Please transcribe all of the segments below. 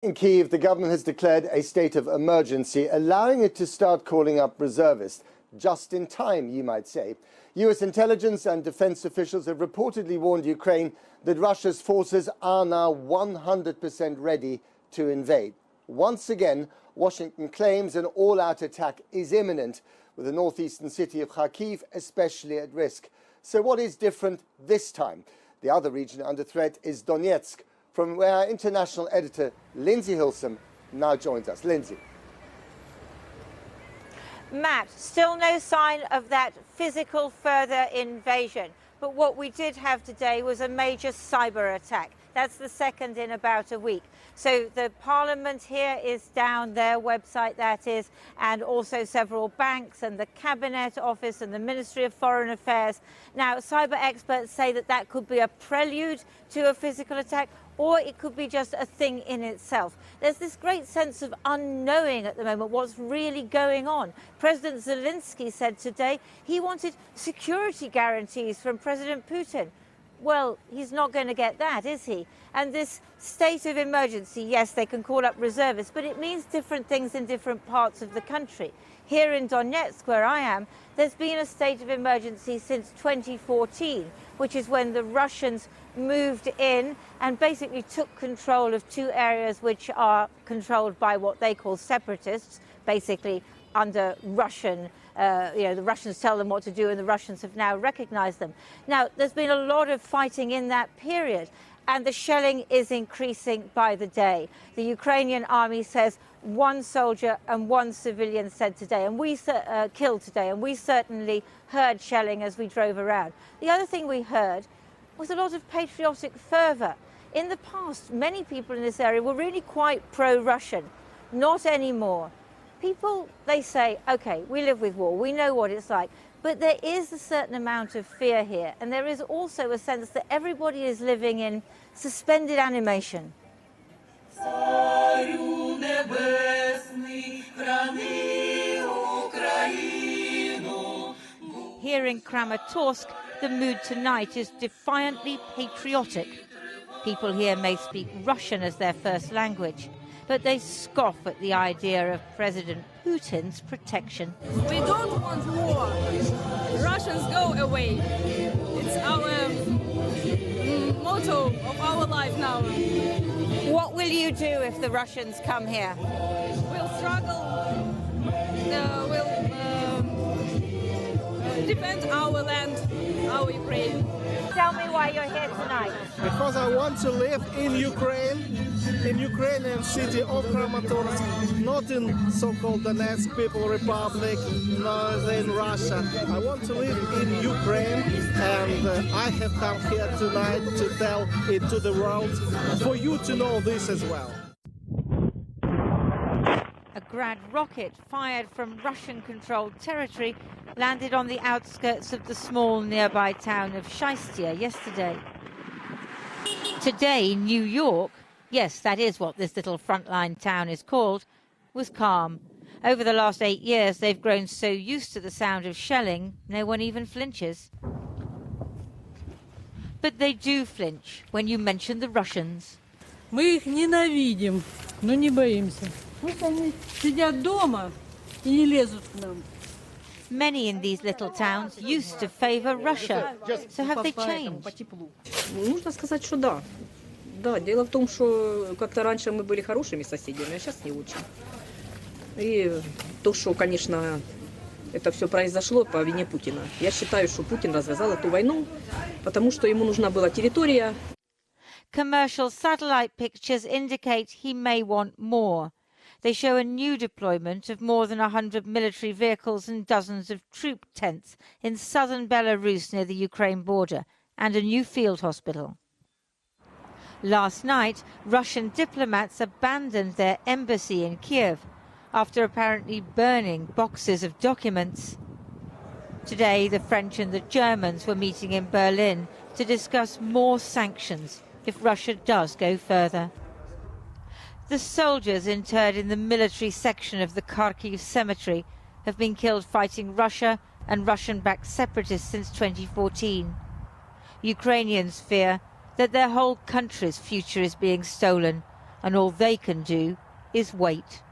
In Kyiv, the government has declared a state of emergency, allowing it to start calling up reservists. Just in time, you might say. US intelligence and defense officials have reportedly warned Ukraine that Russia's forces are now 100% ready to invade. Once again, Washington claims an all-out attack is imminent, with the northeastern city of Kharkiv especially at risk. So what is different this time? The other region under threat is Donetsk, from where our international editor Lindsay Hilsum now joins us. Lindsay. Matt, still no sign of that physical further invasion. But what we did have today was a major cyber attack. That's the second in about a week. So the parliament here is down, their website that is, and also several banks and the cabinet office and the Ministry of Foreign Affairs. Now, cyber experts say that that could be a prelude to a physical attack, or it could be just a thing in itself. There's this great sense of unknowing at the moment what's really going on. President Zelensky said today he wanted security guarantees from President Putin. Well, he's not going to get that, is he? And this state of emergency, yes, they can call up reservists, but it means different things in different parts of the country. Here in Donetsk, where I am, there's been a state of emergency since 2014, which is when the Russians moved in and basically took control of two areas which are controlled by what they call separatists, basically under Russian, the Russians tell them what to do and the Russians have now recognized them. Now, there's been a lot of fighting in that period and the shelling is increasing by the day. The Ukrainian army says one soldier and one civilian said today, and we killed today, and we certainly heard shelling as we drove around. The other thing we heard was a lot of patriotic fervor. In the past, many people in this area were really quite pro-Russian. Not anymore. People, they say, okay, we live with war, we know what it's like, but there is a certain amount of fear here, and there is also a sense that everybody is living in suspended animation. Here in Kramatorsk, the mood tonight is defiantly patriotic. People here may speak Russian as their first language, but they scoff at the idea of President Putin's protection. We don't want war. Russians go away. It's our motto of our life now. What will you do if the Russians come here? We'll struggle. We'll defend our land, our Ukraine. Tell me why you're here tonight. Because I want to live in Ukrainian city of Kramatorsk, not in so-called Donetsk People Republic, nor in Russia. I want to live in Ukraine, and I have come here tonight to tell it to the world, for you to know this as well. A Grad rocket fired from Russian-controlled territory landed on the outskirts of the small nearby town of Shaistia yesterday. Today, New York, yes, that is what this little frontline town is called, was calm. Over the last 8 years, they've grown so used to the sound of shelling, no one even flinches. But they do flinch when you mention the Russians. Мы их ненавидим, но не боимся. Пусть они сидят дома и не лезут к нам. Many in these little towns used to favor Russia. So have they changed? Нужно сказать, что да. Да, дело в том, что как-то раньше мы были хорошими соседями, а сейчас не очень. И то, что, конечно, это все произошло по вине Путина. Я считаю, что Путин развязал эту войну, потому что ему нужна была территория. Commercial satellite pictures indicate he may want more. They show a new deployment of more than 100 military vehicles and dozens of troop tents in southern Belarus near the Ukraine border, and a new field hospital. Last night, Russian diplomats abandoned their embassy in Kiev after apparently burning boxes of documents. Today, the French and the Germans were meeting in Berlin to discuss more sanctions if Russia does go further. The soldiers interred in the military section of the Kharkiv cemetery have been killed fighting Russia and Russian-backed separatists since 2014. Ukrainians fear that their whole country's future is being stolen and all they can do is wait.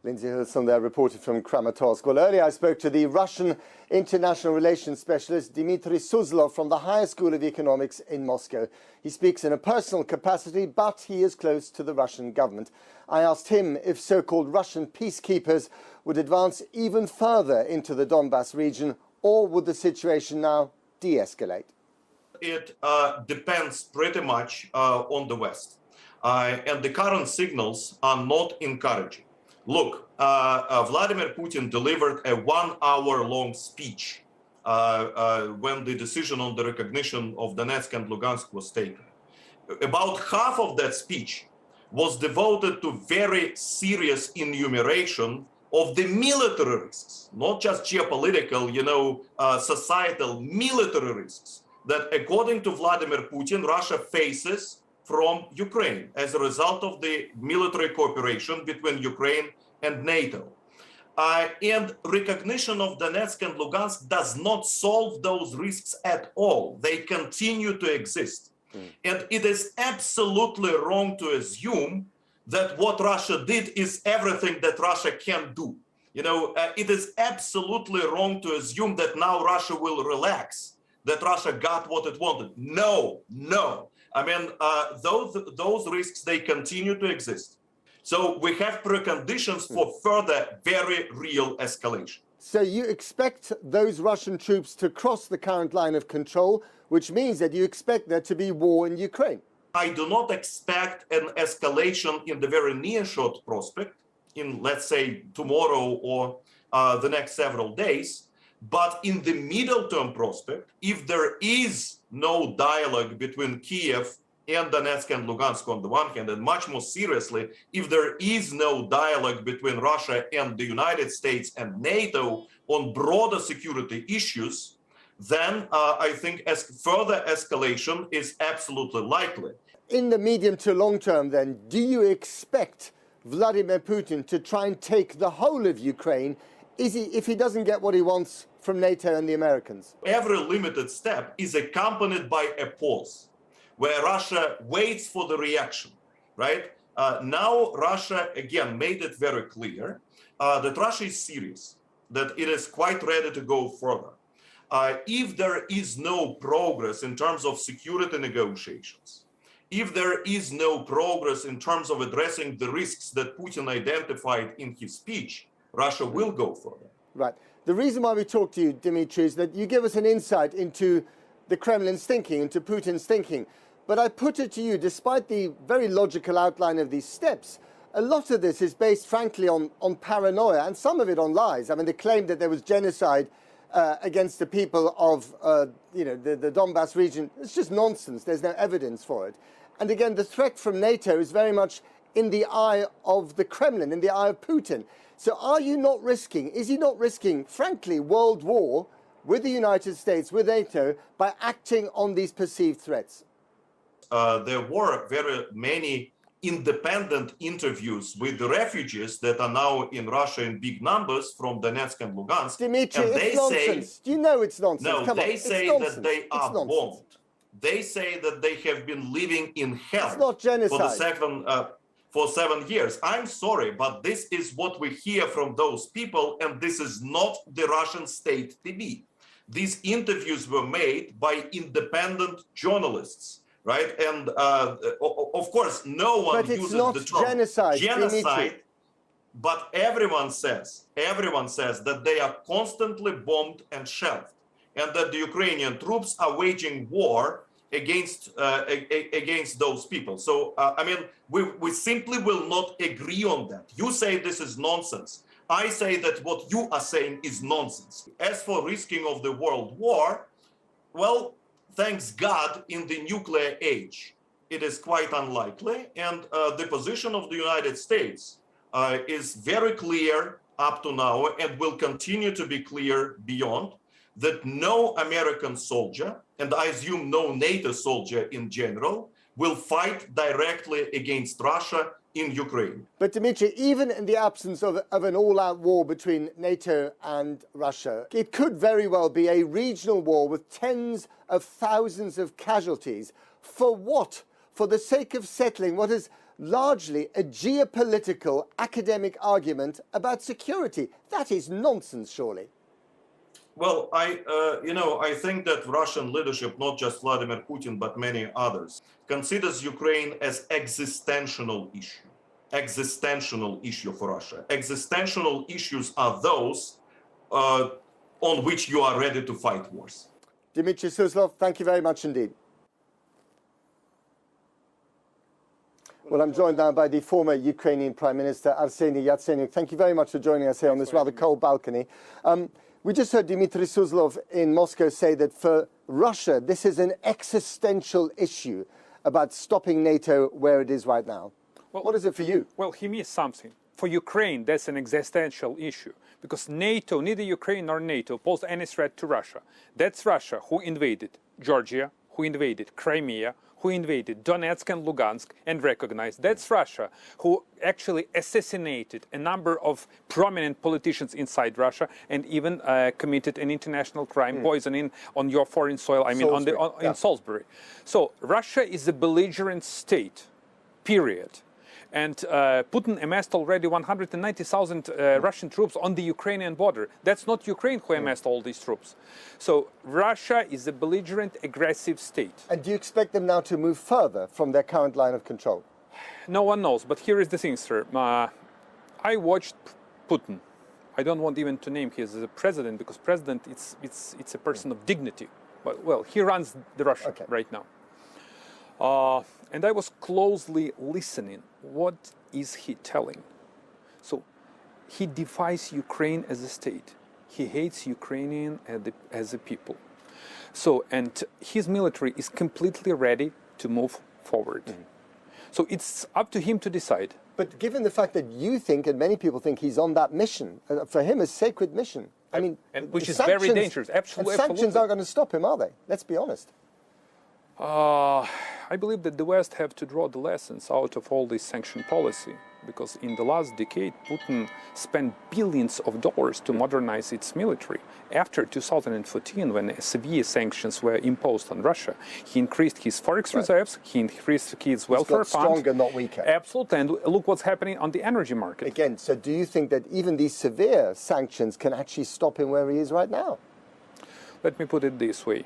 Lindsay Hilson there, reported from Kramatorsk. Well, earlier I spoke to the Russian international relations specialist Dmitry Suslov from the Higher School of Economics in Moscow. He speaks in a personal capacity, but he is close to the Russian government. I asked him if so-called Russian peacekeepers would advance even further into the Donbass region, or would the situation now de-escalate? It depends pretty much on the West. And the current signals are not encouraging. Look, Vladimir Putin delivered a 1-hour-long speech when the decision on the recognition of Donetsk and Lugansk was taken. About half of that speech was devoted to very serious enumeration of the military risks, not just geopolitical, societal military risks that, according to Vladimir Putin, Russia faces from Ukraine as a result of the military cooperation between Ukraine and NATO. And recognition of Donetsk and Lugansk does not solve those risks at all. They continue to exist. And it is absolutely wrong to assume that what Russia did is everything that Russia can do. It is absolutely wrong to assume that now Russia will relax, that Russia got what it wanted. No. I mean, those risks, they continue to exist. So we have preconditions for further very real escalation. So you expect those Russian troops to cross the current line of control, which means that you expect there to be war in Ukraine? I do not expect an escalation in the very near short prospect, in, let's say, tomorrow or the next several days. But in the middle term prospect, if there is no dialogue between Kiev and Donetsk and Lugansk on the one hand, and much more seriously, if there is no dialogue between Russia and the United States and NATO on broader security issues, then I think further escalation is absolutely likely. In the medium to long term, then, do you expect Vladimir Putin to try and take the whole of Ukraine if he doesn't get what he wants from NATO and the Americans? Every limited step is accompanied by a pause, where Russia waits for the reaction, right? Now Russia, again, made it very clear that Russia is serious, that it is quite ready to go further. If there is no progress in terms of security negotiations, if there is no progress in terms of addressing the risks that Putin identified in his speech, Russia will go further. Right. The reason why we talk to you, Dmitry, is that you give us an insight into the Kremlin's thinking, into Putin's thinking. But I put it to you, despite the very logical outline of these steps, a lot of this is based, frankly, on paranoia, and some of it on lies. I mean, the claim that there was genocide against the people of, the Donbass region, it's just nonsense. There's no evidence for it. And again, the threat from NATO is very much in the eye of the Kremlin, in the eye of Putin. So is he not risking, frankly, world war with the United States, with NATO, by acting on these perceived threats? There were very many independent interviews with the refugees that are now in Russia in big numbers from Donetsk and Lugansk. Dimitri, it's nonsense. Do you know it's nonsense? No, Come they on. say that they are bombed. They say that they have been living in hell. It's not genocide. For 7 years. I'm sorry, but this is what we hear from those people, and this is not the Russian state TV. These interviews were made by independent journalists, right? And of course, no one uses the term genocide, but everyone says that they are constantly bombed and shelled, and that the Ukrainian troops are waging war against those people. So I mean, we simply will not agree on that. You say this is nonsense. I say that what you are saying is nonsense. As for risking of the world war, well, thanks God, in the nuclear age, it is quite unlikely. And the position of the United States is very clear up to now, and will continue to be clear beyond, that no American soldier, and I assume no NATO soldier in general, will fight directly against Russia in Ukraine. But Dmitry, even in the absence of an all-out war between NATO and Russia, it could very well be a regional war with tens of thousands of casualties. For what? for the sake of settling what is largely a geopolitical academic argument about security. That is nonsense, surely. Well, I think that Russian leadership, not just Vladimir Putin, but many others, considers Ukraine as existential issue for Russia. Existential issues are those on which you are ready to fight wars. Dmitry Suslov, thank you very much indeed. Well, I'm joined now by the former Ukrainian Prime Minister, Arseniy Yatsenyuk. Thank you very much for joining us here on this rather cold balcony. We just heard Dmitry Suslov in Moscow say that for Russia, this is an existential issue about stopping NATO where it is right now. Well, what is it for you? Well, he missed something. For Ukraine, that's an existential issue because NATO, neither Ukraine nor NATO, pose any threat to Russia. That's Russia who invaded Georgia, who invaded Crimea, who invaded Donetsk and Lugansk and recognized. That's Russia who actually assassinated a number of prominent politicians inside Russia and even committed an international crime, poisoning on your foreign soil, in Salisbury. So Russia is a belligerent state, period. And Putin amassed already 190,000 Russian troops on the Ukrainian border. That's not Ukraine who amassed all these troops. So Russia is a belligerent, aggressive state. And do you expect them now to move further from their current line of control? No one knows, but here is the thing, sir. I watched Putin. I don't want even to name him as a president because president, it's a person of dignity. Well, he runs the Russia right now. And I was closely listening. What is he telling? So he defies Ukraine as a state. He hates Ukrainian as a people. So, and his military is completely ready to move forward. So it's up to him to decide. But given the fact that you think, and many people think, he's on that mission, for him a sacred mission. I mean, and which is very dangerous. Absolutely. And sanctions aren't going to stop him, are they? Let's be honest. I believe that the West have to draw the lessons out of all this sanction policy, because in the last decade, Putin spent billions of dollars to modernize its military. After 2014, when severe sanctions were imposed on Russia, he increased his forex reserves, he increased his welfare fund. Stronger, not weaker. Absolutely, and look what's happening on the energy market. Again, so do you think that even these severe sanctions can actually stop him where he is right now? Let me put it this way.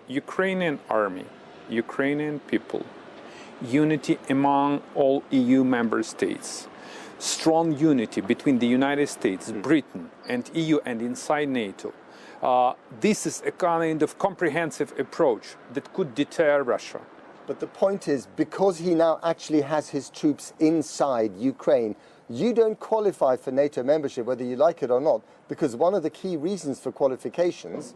Ukrainian army, Ukrainian people, unity among all EU member states, strong unity between the United States, Britain, and EU and inside NATO. This is a kind of comprehensive approach that could deter Russia. But the point is, because he now actually has his troops inside Ukraine, you don't qualify for NATO membership, whether you like it or not, because one of the key reasons for qualifications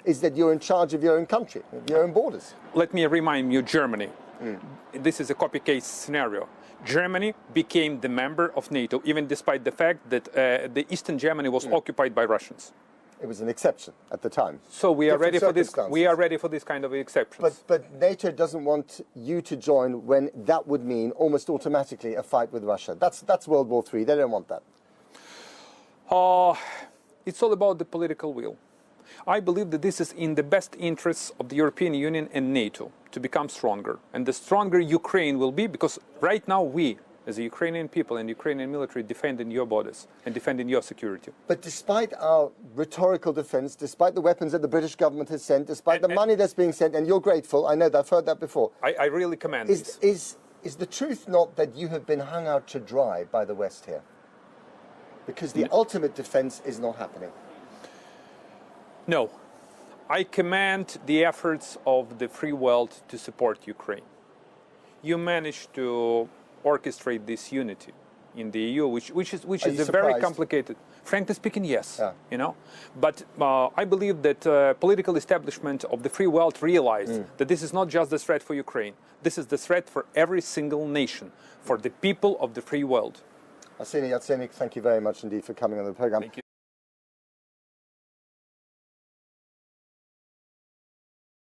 is that you're in charge of your own country, your own borders. Let me remind you, Germany. This is a copy-case scenario. Germany became the member of NATO, even despite the fact that the Eastern Germany was occupied by Russians. It was an exception at the time. So we are ready for this. We are ready for this kind of exceptions. But NATO doesn't want you to join when that would mean almost automatically a fight with Russia. That's World War III. They don't want that. It's all about the political will. I believe that this is in the best interests of the European Union and NATO to become stronger. And the stronger Ukraine will be, because right now we, as the Ukrainian people and Ukrainian military, defending your borders and defending your security. But despite our rhetorical defense, despite the weapons that the British government has sent, despite the money that's being sent, and you're grateful, I know that, I've heard that before. I really commend this. Is the truth not that you have been hung out to dry by the West here? Because the ultimate defense is not happening. No, I commend the efforts of the free world to support Ukraine. You managed to orchestrate this unity in the EU, which is a very complicated. Frankly speaking, yes. Yeah. You know, but I believe that political establishment of the free world realized that this is not just the threat for Ukraine. This is the threat for every single nation, for the people of the free world. Arseniy Yatsenyuk, thank you very much indeed for coming on the program. Thank you.